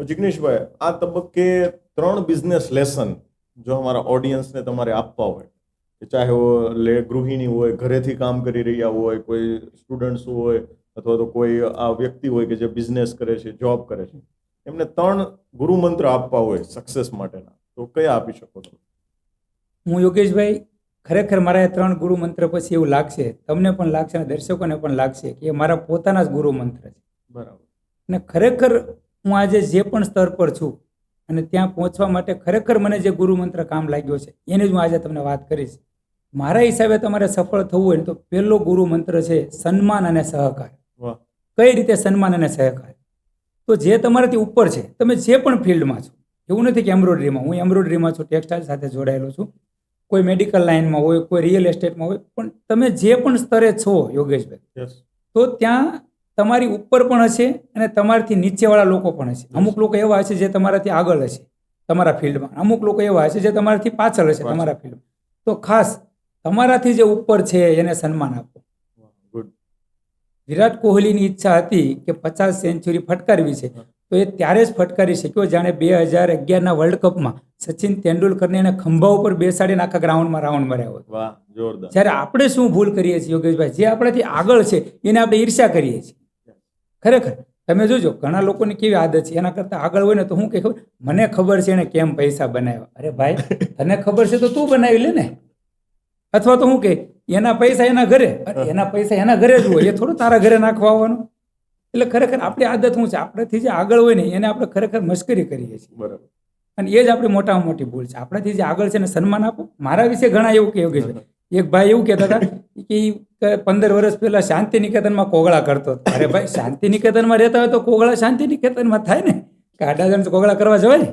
જિગ્નેશભાઈ, આ તબક્કે 3 બિઝનેસ લેસન જો અમારા ઓડિયન્સને તમારે આપવા હોય, કે ચાહે ગૃહિણી હોય, ઘરેથી કામ કરી રહ્યા હોય, કોઈ સ્ટુડન્ટ્સ હોય, અથવા તો કોઈ આ વ્યક્તિ હોય કે જે બિઝનેસ કરે છે, જોબ કરે છે, એમને 3 ગુરુમંત્ર આપવા હોય સક્સેસ માટેના, તો કયા આપી શકો છો? હું યોગેશભાઈ, ખરેખર મારા એ 3 ગુરુ મંત્ર પછી એવું લાગશે, તમને પણ લાગશે અને દર્શકોને પણ લાગશે કે એ મારા પોતાના જ ગુરુ મંત્ર છે. બરાબર. અને ખરેખર હું આજે જે પણ સ્તર પર છું અને ત્યાં પહોંચવા માટે ખરેખર મને જે ગુરુ મંત્ર કામ લાગ્યો છે એની જ હું આજે તમને વાત કરીશ. મારા હિસાબે તમારે સફળ થવું હોય તો પહેલો ગુરુ મંત્ર છે સન્માન અને સહકાર. વાહ. કઈ રીતે સન્માન અને સહકાર? તો જે તમારાથી ઉપર છે, તમે જે પણ ફિલ્ડમાં છો, એવું નથી કે એમ્બ્રોઇડરીમાં, હું એમ્બ્રોઇડરીમાં છું, ટેક્સટાઇલ સાથે જોડાયેલો છું, કોઈ મેડિકલ લાઇનમાં હોય, કોઈ રિયલ એસ્ટેટમાં હોય, પણ તમે જે પણ સ્તરે છો યોગેશભાઈ, યસ. તો ત્યાં તમારી ઉપર પણ હશે અને તમારાથી નીચેવાળા લોકો પણ હશે. અમુક લોકો એવા હશે જે તમારાથી આગળ હશે તમારા ફિલ્ડમાં, અમુક લોકો એવા હશે જે તમારાથી પાછળ હશે તમારા ફિલ્ડમાં. તો ખાસ તમારાથી જે ઉપર છે એને સન્માન આપો. ગુડ. વિરાટ કોહલીની ઈચ્છા હતી કે 50 સેન્ચુરી ફટકારવી છે, તો એ ત્યારે જ ફટકારી શક્યો જાણે 2011ના વર્લ્ડ કપમાં સચિન તેંડુલકરને એને ખંભા ઉપર બેસાડીને આખા ગ્રાઉન્ડમાં રાઉન્ડ માર્યા હોય. વાહ, જોરદાર. જ્યારે આપણે શું ભૂલ કરીએ છીએ યોગેશભાઈ, જે આપણાથી આગળ છે એને આપણે ઈર્ષ્યા કરીએ છીએ. ખરેખર તમે જોજો, ઘણા લોકોની કેવી આદત છે, એના કરતાં આગળ હોય ને તો હું કે ખબર, મને ખબર છે એને કેમ પૈસા બનાવ્યા. અરે ભાઈ, તને ખબર છે તો તું બનાવી લે ને. અથવા તો હું કે એના પૈસા એના ઘરે, એના પૈસા એના ઘરે જ હોય, એ થોડું તારા ઘરે નાખવા આવવાનું. એટલે ખરેખર આપણી આદત શું છે, આપણેથી જે આગળ હોય ને એને આપણે ખરેખર મશ્કરી કરીએ છીએ. બરાબર. અને એ જ આપણી મોટામાં મોટી ભૂલ છે. આપણાથી જે આગળ છે એને સન્માન આપો. મારા વિશે ઘણા એવું કે યોગેશભાઈ, એક ભાઈ એવું કહેતા હતા કે 15 વર્ષ પહેલા શાંતિ નિકેતનમાં કોગળા કરતો હતો. અરે ભાઈ, શાંતિ નિકેતનમાં રહેતા હોય તો કોગળા શાંતિ નિકેતનમાં થાય ને, કે આડાજણ કોગળા કરવા જવાય.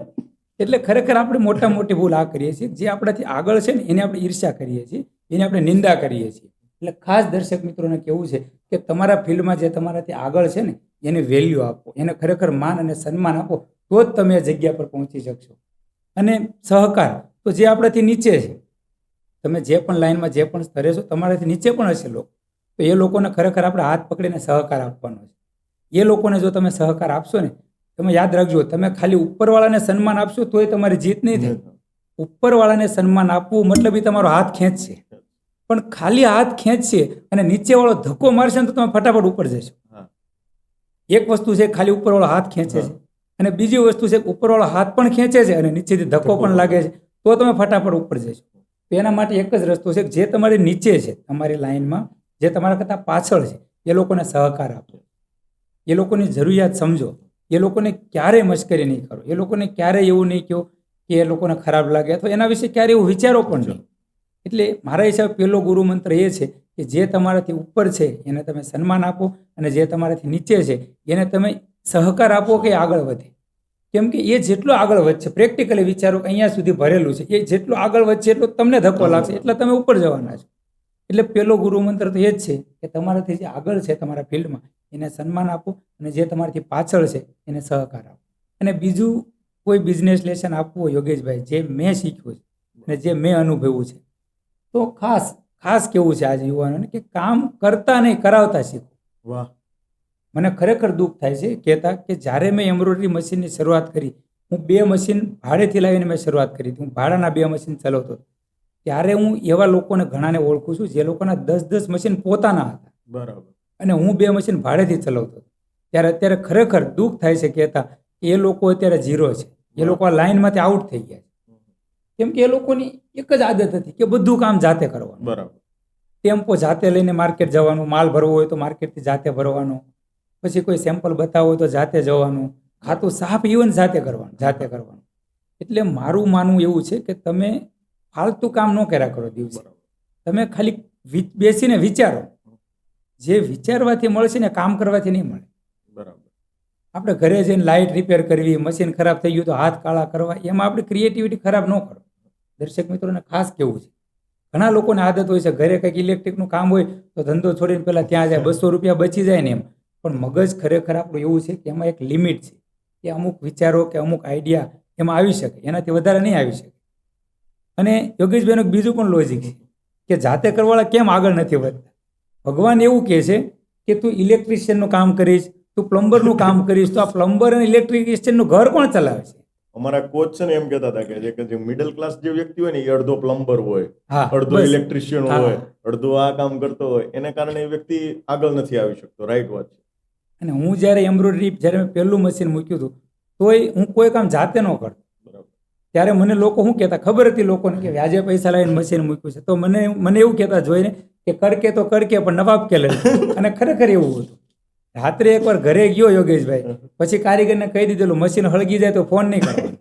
એટલે ખરેખર આપણે મોટામાં મોટી ભૂલ આ કરીએ છીએ, જે આપણાથી આગળ છે ને એને આપણે ઈર્ષ્યા કરીએ છીએ, એને આપણે નિંદા કરીએ છીએ. એટલે ખાસ દર્શક મિત્રોને કહેવું છે કે તમારા ફિલ્ડમાં જે તમારાથી આગળ છે ને એને વેલ્યુ આપો, એને ખરેખર માન અને સન્માન આપો, તો જ તમે એ જગ્યા પર પહોંચી શકશો. અને સહકાર તો જે આપણાથી નીચે છે, તમે જે પણ લાઈનમાં જે પણ સ્તરે છો, તમારાથી નીચે પણ હશે લોકો, તો એ લોકોને ખરેખર આપણે હાથ પકડીને સહકાર આપવાનો છે. એ લોકોને જો તમે સહકાર આપશો ને, તમે યાદ રાખજો, તમે ખાલી ઉપરવાળાને સન્માન આપશો તોય તમારી જીત નહીં થાય. ઉપરવાળાને સન્માન આપવું મતલબ એ તમારો હાથ ખેંચશે, પણ ખાલી હાથ ખેંચશે અને નીચેવાળો ધક્કો મારશે ને તો તમે ફટાફટ ઉપર જશો. એક વસ્તુ છે ખાલી ઉપરવાળો હાથ ખેંચે છે, અને બીજી વસ્તુ છે ઉપરવાળો હાથ પણ ખેંચે છે અને નીચેથી ધક્કો પણ લાગે છે, તો તમે ફટાફટ ઉપર જશો. તો એના માટે એક જ રસ્તો છે, જે તમારી નીચે છે તમારી લાઈનમાં, જે તમારા કરતાં પાછળ છે, એ લોકોને સહકાર આપો, એ લોકોની જરૂરિયાત સમજો, એ લોકોને ક્યારેય મશ્કરી નહીં કરો, એ લોકોને ક્યારેય એવું નહીં કહો કે એ લોકોને ખરાબ લાગે, અથવા એના વિશે ક્યારેય એવું વિચારો પણ નહીં. એટલે મારા હિસાબે પહેલો ગુરુ મંત્ર એ છે કે જે તમારાથી ઉપર છે એને તમે સન્માન આપો, અને જે તમારાથી નીચે છે એને તમે સહકાર આપો કે આગળ વધે. કેમ કે એ જેટલો આગળ વધશે, પ્રેક્ટિકલી વિચારો કે અહીંયા સુધી ભરેલું છે, એ જેટલો આગળ વધશે એટલો તમને ધક્કો લાગશે, એટલે તમે ઉપર જવાના છો. એટલે પહેલો ગુરુ મંત્ર તો એ જ છે કે તમારાથી જે આગળ છે તમારા ફિલ્ડમાં એને સન્માન આપો, અને જે તમારાથી પાછળ છે એને સહકાર આપો. અને બીજું કોઈ બિઝનેસ લેસન આપવું હોય યોગેશભાઈ, જે મેં શીખ્યું છે અને જે મેં અનુભવ્યું છે, તો ખાસ કેવું છે આજે યુવાનોને કે કામ કરતા નહીં કરાવતા શીખો. વાહ. મને ખરેખર દુઃખ થાય છે કહેતા કે જ્યારે મેં એમ્બ્રોઇડરી મશીનની શરૂઆત કરી, હું 2 મશીન ભાડેથી લાવીને મેં શરૂઆત કરી હતી, હું ભાડાના 2 મશીન ચલાવતો હતો. ત્યારે હું એવા લોકોને ઘણાને ઓળખું છું જે લોકોના 10-10 મશીન પોતાના હતા. બરાબર. અને હું 2 મશીન ભાડેથી ચલાવતો હતો. ત્યારે અત્યારે ખરેખર દુઃખ થાય છે કહેતા કે એ લોકો અત્યારે ઝીરો છે, એ લોકો આ લાઈનમાંથી આઉટ થઈ ગયા છે. કેમ કે એ લોકોની એક જ આદત હતી કે બધું કામ જાતે કરવાનું. બરાબર. ટેમ્પો જાતે લઈને માર્કેટ જવાનું, માલ ભરવો હોય તો માર્કેટથી જાતે ભરવાનો, પછી કોઈ સેમ્પલ બતાવવું હોય તો જાતે જવાનું, ખાતું સાફ ઇવન જાતે કરવાનું. એટલે મારું માનવું એવું છે કે તમે ફાલતુ કામ ન કર્યા કરો દિવસે, તમે ખાલી બેસીને વિચારો. જે વિચારવાથી મળશે ને કામ કરવાથી નહીં મળે. બરાબર. આપણે ઘરે જઈને લાઇટ રિપેર કરવી, મશીન ખરાબ થઈ ગયું તો હાથ કાળા કરવા, એમાં આપણી ક્રિએટિવિટી ખરાબ ન કરો. દર્શક મિત્રોને ખાસ કહેવું છે, ઘણા લોકોને આદત હોય છે ઘરે કંઈક ઇલેક્ટ્રિકનું કામ હોય તો ધંધો છોડીને પહેલાં ત્યાં જાય, 200 રૂપિયા બચી જાય ને એમ. પણ મગજ ખરેખર આપણું એવું છે કે એમાં એક લિમિટ છે, કે અમુક વિચારો કે અમુક આઈડિયા એમાં આવી શકે, એનાથી વધારે નહીં આવી શકે. અને યોગેશભાઈનું બીજું પણ લોજિક છે કે જાતે કરવાવાળા કેમ આગળ નથી વધતા. ભગવાન એવું કહે છે કે તું ઇલેક્ટ્રિશિયનનું કામ કરીશ, તું પ્લમ્બરનું કામ કરીશ તો આ પ્લમ્બર અને ઇલેક્ટ્રિશિયનનું ઘર કોણ ચલાવે છે? અમારા કોચ છે ને એમ કહેતા હતા કે જે મિડલ ક્લાસ જે વ્યક્તિ હોય ને એ અડધો પ્લમ્બર હોય, હા, અડધો બસ. ઇલેક્ટ્રિશિયન હા. હોય, અડધો આ કામ કરતો હોય, એને કારણે એ વ્યક્તિ આગળ નથી આવી શકતો. રાઈટ વાત છે. અને હું જ્યારે એમ્બ્રોઇડરી જ્યારે મેં પહેલું મશીન મૂક્યું હતું તોય હું કોઈ કામ જાતે ન કરતો. બરાબર. ત્યારે મને લોકો શું કહેતા ખબર હતી લોકોને કે વ્યાજે પૈસા લાવીને મશીન મૂક્યું છે, તો મને એવું કહેતા જોઈને કે કરકે તો કરકે પણ નવાબ કે લડકે. અને ખરેખર એવું હતું. રાત્રે એકવાર ઘરે ગયો યોગેશભાઈ, પછી કારીગરને કહી દીધેલું મશીન હળગી જાય તો ફોન નહીં કરવાનો.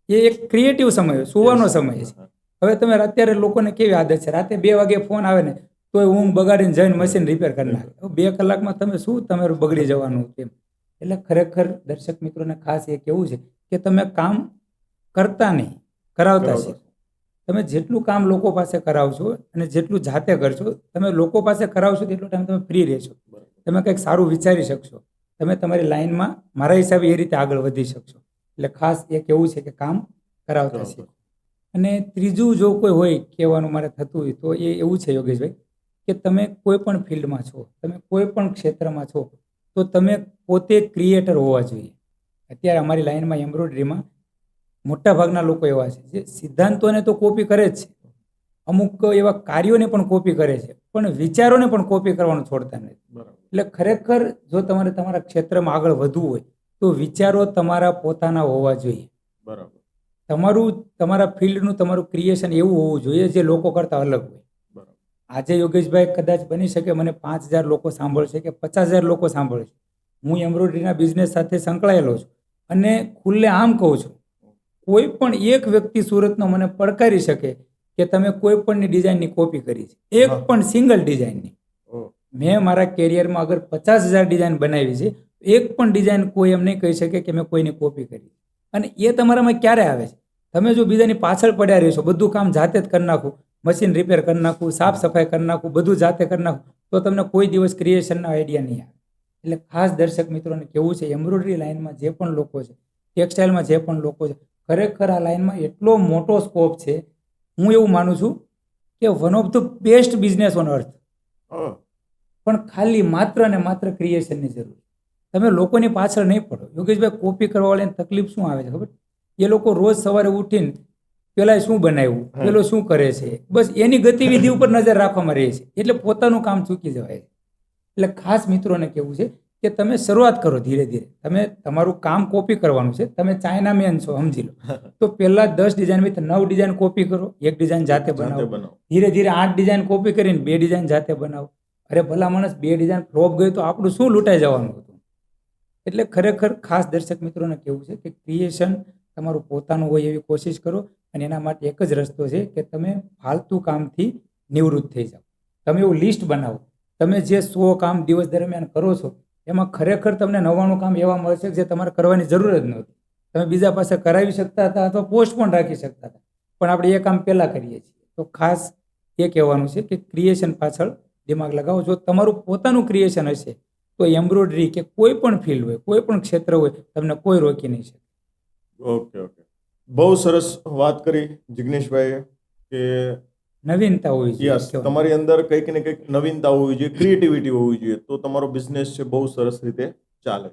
એ એક ક્રિએટિવ સમય હોય, સુવાનો સમય છે. હવે તમે અત્યારે લોકોને કેવી આદત છે, રાતે 2 વાગે ફોન આવે ને તોય ઊંઘ બગાડીને જઈને મશીન રિપેર કરી નાખે. 2 કલાકમાં તમે શું તમારું બગડી જવાનું તેમ. એટલે ખરેખર દર્શક મિત્રોને ખાસ એ કહેવું છે કે તમે કામ કરતા નહીં, કરાવતા છે. તમે જેટલું કામ લોકો પાસે કરાવશો અને જેટલું જાતે કરશો, તમે લોકો પાસે કરાવશો તેટલો ટાઈમ તમે ફ્રી રહેશો. તમે કંઈક સારું વિચારી શકશો. તમે તમારી લાઈનમાં મારા હિસાબે એ રીતે આગળ વધી શકશો. એટલે ખાસ એ કહેવું છે કે કામ કરાવતા શીખો. અને ત્રીજું જો કોઈ હોય કહેવાનું મારે થતું હોય તો એ એવું છે યોગેશભાઈ કે તમે કોઈ પણ ફિલ્ડમાં છો, તમે કોઈ પણ ક્ષેત્રમાં છો, તો તમે પોતે ક્રિએટર હોવા જોઈએ. અત્યારે અમારી લાઈનમાં એમ્બ્રોઇડરીમાં મોટા ભાગના લોકો એવા છે જે સિદ્ધાંતોને તો કોપી કરે જ છે, અમુક એવા કાર્યોને પણ કોપી કરે છે, પણ વિચારોને પણ કોપી કરવાનું છોડતા નથી. એટલે ખરેખર જો તમારે તમારા ક્ષેત્રમાં આગળ વધવું હોય તો વિચારો તમારા પોતાના હોવા જોઈએ. બરાબર. તમારા ફિલ્ડનું તમારું ક્રિએશન એવું હોવું જોઈએ જે લોકો કરતાં અલગ હોય. આજે યોગેશભાઈ કદાચ બની શકે મને 5,000 લોકો સાંભળશે કે 50,000 લોકો સાંભળશે. હું એમ્બ્રોઇડરીના બિઝનેસ સાથે સંકળાયેલો છું અને ખુલ્લે આમ કહું છું, કોઈ પણ એક વ્યક્તિ સુરતનો મને પડકારી શકે કે તમે કોઈ પણની ડિઝાઇનની કોપી કરી છે, એક પણ સિંગલ ડિઝાઇનની. મેં મારા કેરિયરમાં અગર 50,000 ડિઝાઇન બનાવી છે, એક પણ ડિઝાઇન કોઈ એમ નહીં કહી શકે કે મેં કોઈની કોપી કરી. અને એ તમારામાં ક્યારે આવે છે? તમે જો બીજાની પાછળ પડ્યા રહેશો, બધું કામ જાતે જ કરી નાખું, મશીન રિપેર કરી નાખું, સાફ સફાઈ કરી નાખું, બધું જાતે કરી નાખું, તો તમને કોઈ દિવસ ક્રિએશનના આઈડિયા નહીં આવે. એટલે ખાસ દર્શક મિત્રોને કેવું છે, એમ્બ્રોઇડરી લાઇનમાં જે પણ લોકો છે, ટેક્સટાઇલમાં જે પણ લોકો છે, ખરેખર આ લાઇનમાં એટલો મોટો સ્કોપ છે. હું એવું માનું છું કે one of the best business on અર્થ. પણ ખાલી માત્ર અને માત્ર ક્રિએશનની જરૂર. તમે લોકોની પાછળ નહીં પડો. યોગેશભાઈ કોપી કરવા વાળાને તકલીફ શું આવે છે ખબર? એ લોકો રોજ સવારે ઉઠીને પેલા શું બનાવ્યું, પેલો શું કરે છે, બસ એની ગતિવિધિ ઉપર નજર રાખવામાં રહે છે, એટલે પોતાનું કામ ચૂકી જવાય છે. એટલે ખાસ મિત્રોને કહેવું છે કે તમે શરૂઆત કરો ધીરે ધીરે. તમે તમારું કામ કોપી કરવાનું છે. તમે ચાઇના મેન છો સમજી લો, તો પહેલા 10 ડિઝાઇન 9 ડિઝાઇન કોપી કરો, 1 ડિઝાઇન જાતે બનાવો. ધીરે ધીરે 8 ડિઝાઇન કોપી કરીને 2 ડિઝાઇન જાતે બનાવો. અરે ભલા માણસ 2 ડિઝાઇન ફ્લોપ ગઈ તો આપણું શું લૂંટાઈ જવાનું હતું? એટલે ખરેખર ખાસ દર્શક મિત્રોને કહેવું છે કે ક્રિએશન તમારું પોતાનું હોય એવી કોશિશ કરો. અને એના માટે એક જ રસ્તો છે કે તમે ફાલતુ કામથી નિવૃત્ત થઈ જાઓ. તમે એવું લિસ્ટ બનાવો. તમે જે 100 કામ દિવસ દરમિયાન કરો છો એમાં ખરેખર તમને 99 કામ એવા મળશે જે તમારે કરવાની જરૂર જ નહોતી. તમે બીજા પાસે કરાવી શકતા હતા અથવા પોસ્ટ પણ રાખી શકતા હતા, પણ આપણે એ કામ પહેલાં કરીએ છીએ. તો ખાસ એ કહેવાનું છે કે ક્રિએશન પાછળ દિમાગ લગાવો. જો તમારું પોતાનું ક્રિએશન હશે તો એમ્બ્રોઇડરી કે કોઈ પણ ફિલ્ડ હોય, કોઈ પણ ક્ષેત્ર હોય, તમને કોઈ રોકી નહીં શકે. ઓકે. બહુ સરસ વાત કરી જિગ્નેશભાઈએ કે નવીનતા હોવી જોઈએ. તમારી અંદર કંઈક ને કંઈક નવીનતા હોવી જોઈએ, ક્રિએટિવિટી હોવી જોઈએ, તો તમારો બિઝનેસ છે બહુ સરસ રીતે ચાલે.